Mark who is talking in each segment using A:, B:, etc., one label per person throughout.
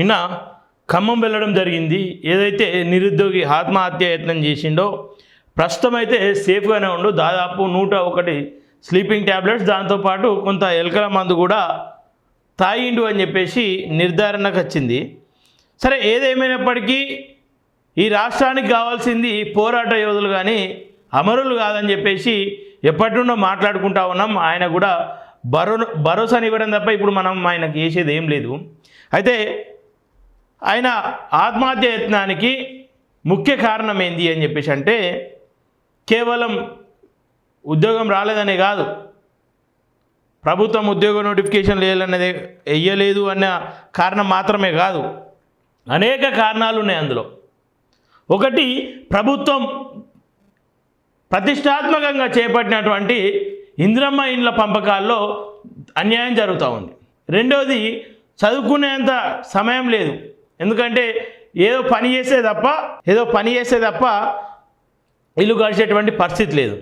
A: నిన్న ఖమ్మం వెళ్ళడం జరిగింది. ఏదైతే నిరుద్యోగి ఆత్మహత్య యత్నం చేసిండో ప్రస్తుతం అయితే సేఫ్గానే ఉండు. దాదాపు 101 స్లీపింగ్ ట్యాబ్లెట్స్, దాంతోపాటు కొంత ఎలకల మందు కూడా తాగిండు అని చెప్పేసి నిర్ధారణకు వచ్చింది. సరే, ఏదేమైనప్పటికీ ఈ రాష్ట్రానికి కావాల్సింది పోరాట యోధులు కానీ అమరులు కాదని చెప్పేసి ఎప్పటి నుండో మాట్లాడుకుంటా ఉన్నాం. ఆయన కూడా భరోసానివ్వడం తప్ప ఇప్పుడు మనం ఆయనకు చేసేది ఏం లేదు. అయితే ఆయన ఆత్మహత్య యత్నానికి ముఖ్య కారణం ఏంది అని చెప్పేసి అంటే కేవలం ఉద్యోగం రాలేదనే కాదు, ప్రభుత్వం ఉద్యోగ నోటిఫికేషన్ వేయలేదు అన్న కారణం మాత్రమే కాదు, అనేక కారణాలు ఉన్నాయి అందులో. ఒకటి, ప్రభుత్వం ప్రతిష్టాత్మకంగా చేపట్టినటువంటి ఇందిరమ్మ ఇండ్ల పంపకాల్లో అన్యాయం జరుగుతూ ఉంది. రెండవది, చదువుకునేంత సమయం లేదు. ఎందుకంటే ఏదో పని చేసే తప్ప ఇల్లు గడిచేటువంటి పరిస్థితి లేదు.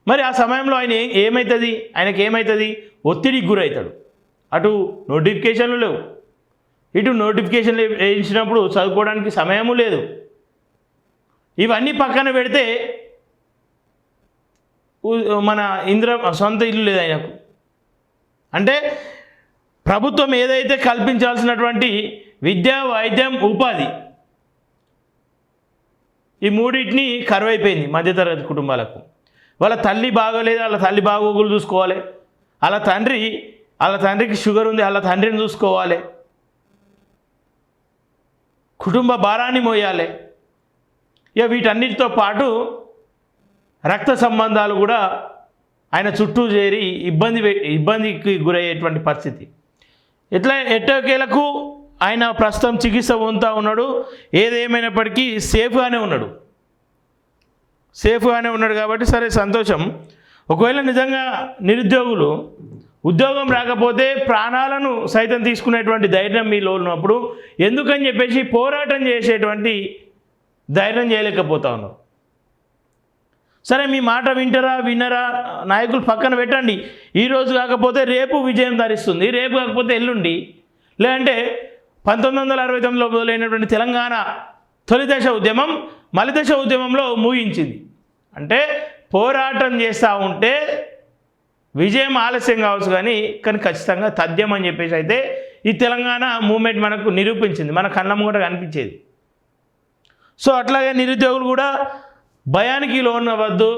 A: మరి ఆ సమయంలో ఆయనకి ఏమవుతుంది? ఒత్తిడికి గురవుతాడు. అటు నోటిఫికేషన్లు లేవు, ఇటు నోటిఫికేషన్లు వేయించినప్పుడు చదువుకోవడానికి సమయము లేదు. ఇవన్నీ పక్కన పెడితే మన సొంత ఇల్లు లేదు ఆయనకు. అంటే ప్రభుత్వం ఏదైతే కల్పించాల్సినటువంటి విద్య, వైద్యం, ఉపాధి, ఈ మూడింటిని కరువైపోయింది మధ్యతరగతి కుటుంబాలకు. వాళ్ళ తల్లి బాగోలేదు, వాళ్ళ తల్లి బాగోగులు చూసుకోవాలి. వాళ్ళ తండ్రికి షుగర్ ఉంది, వాళ్ళ తండ్రిని చూసుకోవాలి. కుటుంబ భారాన్ని మోయాలి. ఇక వీటన్నిటితో పాటు రక్త సంబంధాలు కూడా ఆయన చుట్టూ చేరి ఇబ్బందికి గురయ్యేటువంటి పరిస్థితి. ఎట్టకేలకు ఆయన ప్రస్తుతం చికిత్స పొందుతూ ఉన్నాడు. ఏదేమైనప్పటికీ సేఫ్గానే ఉన్నాడు కాబట్టి సరే, సంతోషం. ఒకవేళ నిజంగా నిరుద్యోగులు ఉద్యోగం రాకపోతే ప్రాణాలను సైతం తీసుకునేటువంటి ధైర్యం మీలో ఉన్నప్పుడు ఎందుకని చెప్పేసి పోరాటం చేసేటువంటి ధైర్యం చేయలేకపోతా ఉన్నారు. సరే, మీ మాట వినరా నాయకులు పక్కన పెట్టండి. ఈరోజు కాకపోతే రేపు విజయం ధరిస్తుంది, రేపు కాకపోతే ఎల్లుండి. లేదంటే 1969లో మొదలైనటువంటి తెలంగాణ తొలిదశ ఉద్యమం మలిదశ ఉద్యమంలో ముగించింది. అంటే పోరాటం చేస్తూ ఉంటే విజయం ఆలస్యం కావచ్చు, కానీ ఖచ్చితంగా తథ్యం అని చెప్పేసి అయితే ఈ తెలంగాణ మూమెంట్ మనకు నిరూపించింది, మన కళ్ళం కూడా కనిపించేది. సో అట్లాగే నిరుద్యోగులు కూడా భయానికి లోనవద్దు,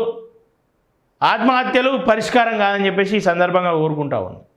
A: ఆత్మహత్యలు పరిష్కారం కాదని చెప్పేసి ఈ సందర్భంగా కోరుకుంటా ఉన్నాం.